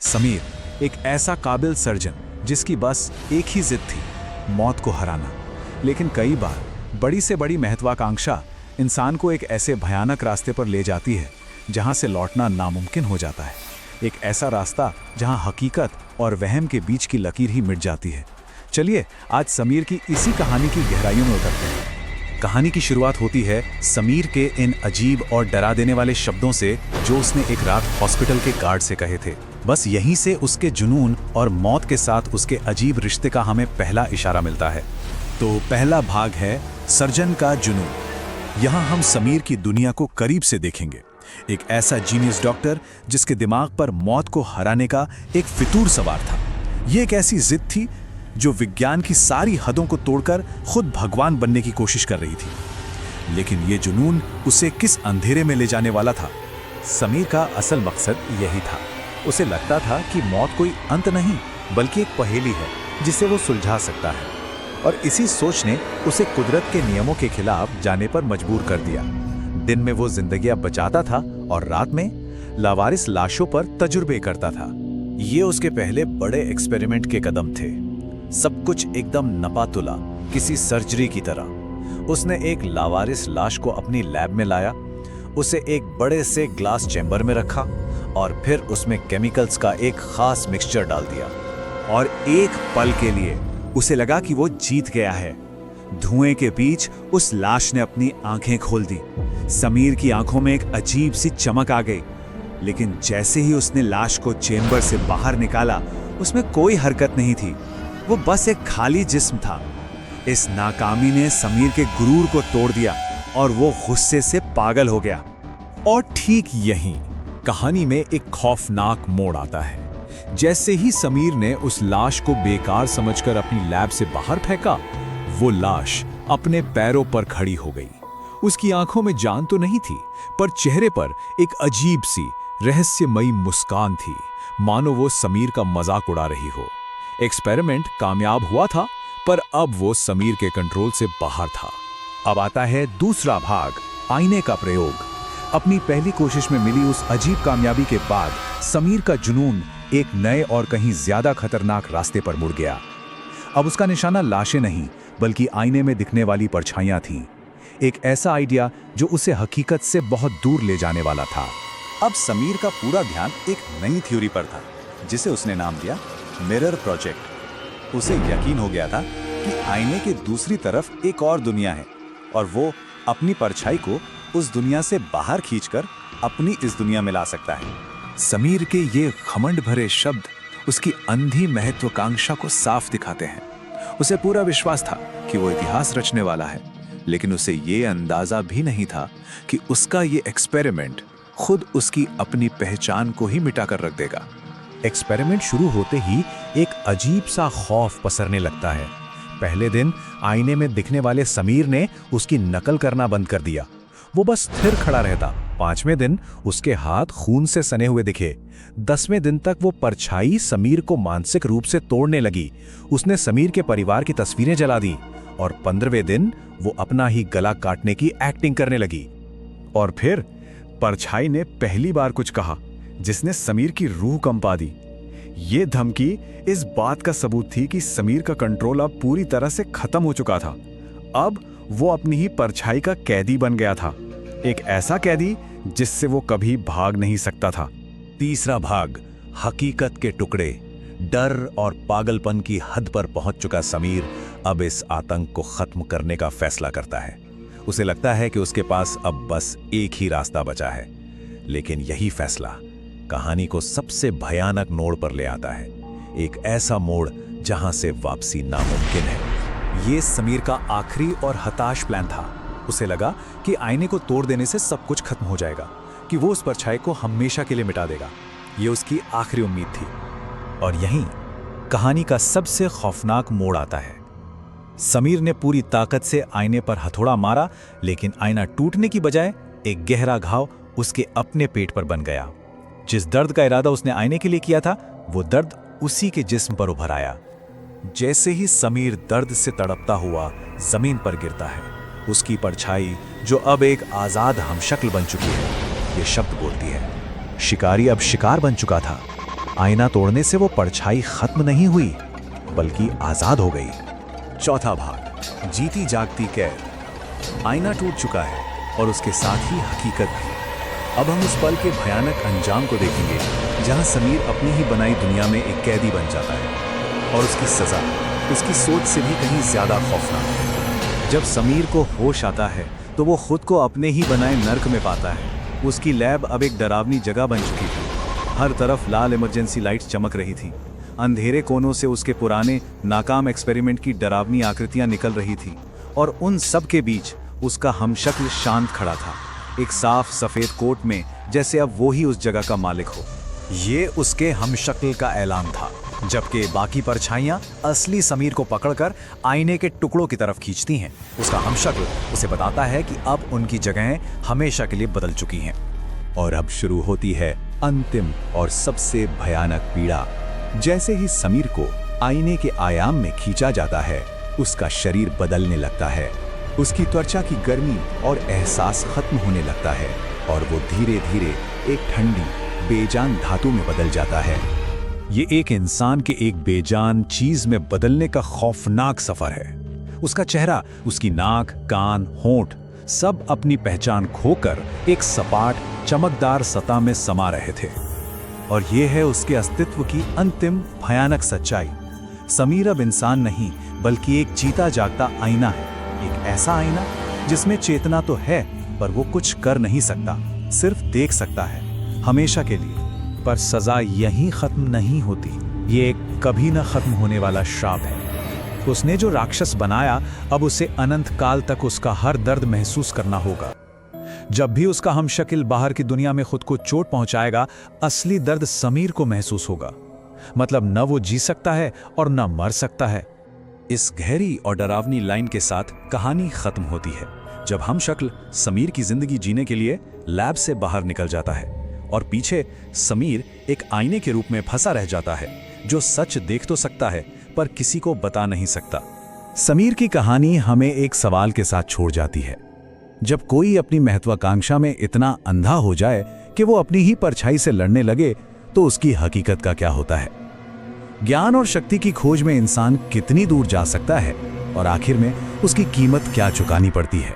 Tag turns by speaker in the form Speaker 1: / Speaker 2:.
Speaker 1: समीर एक ऐसा काबिल सर्जन जिसकी बस एक ही जिद थी, मौत को हराना। लेकिन कई बार बड़ी से बड़ी महत्वाकांक्षा इंसान को एक ऐसे भयानक रास्ते पर ले जाती है जहां से लौटना नामुमकिन हो जाता है। एक ऐसा रास्ता जहां हकीकत और वहम के बीच की लकीर ही मिट जाती है। चलिए आज समीर की इसी कहानी की गहराइयों में उतरते हैं। कहानी की शुरुआत होती है समीर के इन अजीब और डरा देने वाले शब्दों से जो उसने एक रात हॉस्पिटल के गार्ड से कहे थे। बस यहीं से उसके जुनून और मौत के साथ उसके अजीब रिश्ते का हमें पहला इशारा मिलता है। तो पहला भाग है सर्जन का जुनून। यहाँ हम समीर की दुनिया को करीब से देखेंगे। एक ऐसा जीनियस डॉक्टर जिसके दिमाग पर मौत को हराने का एक फितूर सवार था। ये एक ऐसी जिद थी जो विज्ञान की सारी हदों को तोड़कर खुद भगवान बनने की कोशिश कर रही थी। लेकिन ये जुनून उसे किस अंधेरे में ले जाने वाला था? समीर का असल मकसद यही था। उसे लगता था कि मौत कोई अंत नहीं बल्कि एक पहेली है जिसे वो सुलझा सकता है, और इसी सोच ने उसे कुदरत के नियमों के खिलाफ जाने पर मजबूर कर दिया। दिन में वो जिंदगियां बचाता था और रात में लावारिस लाशों पर तजुर्बे करता था। ये उसके पहले बड़े एक्सपेरिमेंट के कदम थे। सब कुछ एकदम नपातुला, किसी सर्जरी की तरह। उसने एक लावारिस लाश को अपनी लैब में लाया, उसे एक बड़े से ग्लास चैम्बर में रखा और फिर उसमें केमिकल्स का एक खास मिक्सचर डाल दिया। और एक पल के लिए उसे लगा कि वो जीत गया है। धुएं के बीच उस लाश ने अपनी आंखें खोल दी। समीर की आंखों में एक अजीब सी चमक आ गई। लेकिन जैसे ही उसने लाश को चेम्बर से बाहर निकाला, उसमें कोई हरकत नहीं थी। वो बस एक खाली जिस्म था। इस नाकामी ने समीर के गुरूर को तोड़ दिया और वो गुस्से से पागल हो गया। और ठीक यहीं कहानी में एक खौफनाक मोड़ आता है। जैसे ही समीर ने उस लाश को बेकार समझकर अपनी लैब से बाहर फेंका, वो लाश अपने पैरों पर खड़ी हो गई। उसकी आंखों में जान तो नहीं थी, पर चेहरे पर एक अजीब सी रहस्यमयी मुस्कान थी, मानो वो समीर का मजाक उड़ा रही हो। एक्सपेरिमेंट कामयाब हुआ था, पर अब वो समीर के कंट्रोल से बाहर था। अब आता है दूसरा भाग, आईने का प्रयोग। अपनी पहली कोशिश में मिली उस अजीब कामयाबी के बाद समीर का जुनून एक नए और कहीं ज्यादा खतरनाक रास्ते पर मुड़ गया। अब उसका निशाना लाशें नहीं बल्कि आईने में दिखने वाली परछाइयां थीं। एक ऐसा आइडिया जो उसे हकीकत से बहुत दूर ले जाने वाला था। अब समीर का पूरा ध्यान एक नई थ्योरी पर था जिसे उसने नाम दिया मिरर प्रोजेक्ट। उसे यकीन हो गया था कि आईने के दूसरी तरफ एक और दुनिया है और वो अपनी परछाई को उस दुनिया से बाहर खींचकर अपनी इस दुनिया में ला सकता है। समीर के ये घमंड भरे शब्द उसकी अंधी महत्वाकांक्षा को साफ दिखाते हैं। उसे पूरा विश्वास था कि वो इतिहास रचने वाला है, लेकिन उसे ये अंदाजा भी नहीं था कि उसका ये एक्सपेरिमेंट खुद उसकी अपनी पहचान को ही मिटाकर रख देगा। एक्सपेरिमेंट शुरू होते ही एक अजीब सा खौफ पसरने लगता है। पहले दिन आईने में दिखने वाले समीर ने उसकी नकल करना बंद कर दिया। वो बस स्थिर खड़ा रहता। 5वें दिन उसके हाथ खून से सने हुए दिखे। 10वें दिन तक वो परछाई समीर को मानसिक रूप से तोड़ने लगी। उसने समीर के परिवार की तस्वीरें जला दी और 15वें दिन वो अपना ही गला काटने की एक्टिंग करने लगी। और फिर परछाई ने पहली बार कुछ कहा जिसने समीर की रूह कंपा दी। ये धमकी इस बात का सबूत थी कि समीर का कंट्रोल अब पूरी तरह से खत्म हो चुका था। अब वो अपनी ही परछाई का कैदी बन गया था, एक ऐसा कैदी जिससे वो कभी भाग नहीं सकता था। तीसरा भाग, हकीकत के टुकड़े। डर और पागलपन की हद पर पहुंच चुका समीर अब इस आतंक को खत्म करने का फैसला करता है। उसे लगता है कि उसके पास अब बस एक ही रास्ता बचा है। लेकिन यही फैसला कहानी को सबसे भयानक मोड़ पर ले आता है। एक ऐसा मोड़ जहां से वापसी नामुमकिन है। ये समीर का आखिरी और हताश प्लान था। उसे लगा कि आईने को तोड़ देने से सब कुछ खत्म हो जाएगा, कि वो उस परछाई को हमेशा के लिए मिटा देगा। ये उसकी आखिरी उम्मीद थी। और यहीं कहानी का सबसे खौफनाक मोड़ आता है। समीर ने पूरी ताकत से आईने पर हथौड़ा मारा, लेकिन आईना टूटने की बजाय एक गहरा घाव उसके अपने पेट पर बन गया। जिस दर्द का इरादा उसने आईने के लिए किया था, वो दर्द उसी के जिस्म पर उभर आया। जैसे ही समीर दर्द से तड़पता हुआ जमीन पर गिरता है, उसकी परछाई जो अब एक आजाद हमशक्ल बन चुकी है, ये शब्द बोलती है। शिकारी अब शिकार बन चुका था। आईना तोड़ने से वो परछाई खत्म नहीं हुई, बल्कि आजाद हो गई। चौथा भाग, जीती जागती कैद। आईना टूट चुका है और उसके साथ ही हकीकत भी। अब हम उस पल के भयानक अंजाम को देखेंगे जहां समीर अपनी ही बनाई दुनिया में एक कैदी बन जाता है और उसकी सजा उसकी सोच से भी कहीं ज्यादा खौफनाक है। जब समीर को होश आता है तो वो खुद को अपने ही बनाए नर्क में पाता है। उसकी लैब अब एक डरावनी जगह बन चुकी थी। हर तरफ लाल इमरजेंसी लाइट्स चमक रही थी। अंधेरे कोनों से उसके पुराने नाकाम एक्सपेरिमेंट की डरावनी आकृतियां निकल रही थी और उन सब के बीच उसका हमशक्ल शांत खड़ा था, एक साफ सफेद कोट में, जैसे अब वो ही उस जगह का मालिक हो। ये उसके हमशक्ल का ऐलान था, जबकि बाकी परछाइयां असली समीर को पकड़कर आईने के टुकड़ों की तरफ खींचती हैं। उसका हमशक्ल उसे बताता है कि अब उनकी जगहें हमेशा के लिए बदल चुकी हैं। और अब शुरू होती है अंतिम और सबसे भयानक पीड़ा। जैसे ही समीर को आईने के आयाम में खींचा जाता है, उसका शरीर बदलने लगता है। उसकी त्वचा की गर्मी और एहसास खत्म होने लगता है और वो धीरे धीरे एक ठंडी बेजान धातु में बदल जाता है। ये एक इंसान के एक बेजान चीज में बदलने का खौफनाक सफर है। उसका चेहरा, उसकी नाक, कान, होंठ सब अपनी पहचान खोकर एक सपाट चमकदार सतह में समा रहे थे। और ये है उसके अस्तित्व की अंतिम भयानक सच्चाई। समीर अब इंसान नहीं, बल्कि एक जीता जागता आईना है। एक ऐसा आईना जिसमें चेतना तो है, पर वो कुछ कर नहीं सकता, सिर्फ देख सकता है, हमेशा के लिए। पर सजा यहीं खत्म नहीं होती। ये एक कभी न खत्म होने वाला श्राप है। उसने जो राक्षस बनाया, अब उसे अनंत काल तक उसका हर दर्द महसूस करना होगा। जब भी उसका हमशक्ल बाहर की दुनिया में खुद को चोट पहुंचाएगा, असली दर्द समीर को महसूस होगा। मतलब न वो जी सकता है और न मर सकता है। इस गहरी और डरावनी लाइन के साथ कहानी खत्म होती है, जब हमशक्ल समीर की जिंदगी जीने के लिए लैब से बाहर निकल जाता है और पीछे समीर एक आईने के रूप में फंसा रह जाता है, जो सच देख तो सकता है पर किसी को बता नहीं सकता। समीर की कहानी हमें एक सवाल के साथ छोड़ जाती है। जब कोई अपनी महत्वाकांक्षा में इतना अंधा हो जाए कि वो अपनी ही परछाई से लड़ने लगे, तो उसकी हकीकत का क्या होता है? ज्ञान और शक्ति की खोज में इंसान कितनी दूर जा सकता है और आखिर में उसकी कीमत क्या चुकानी पड़ती है?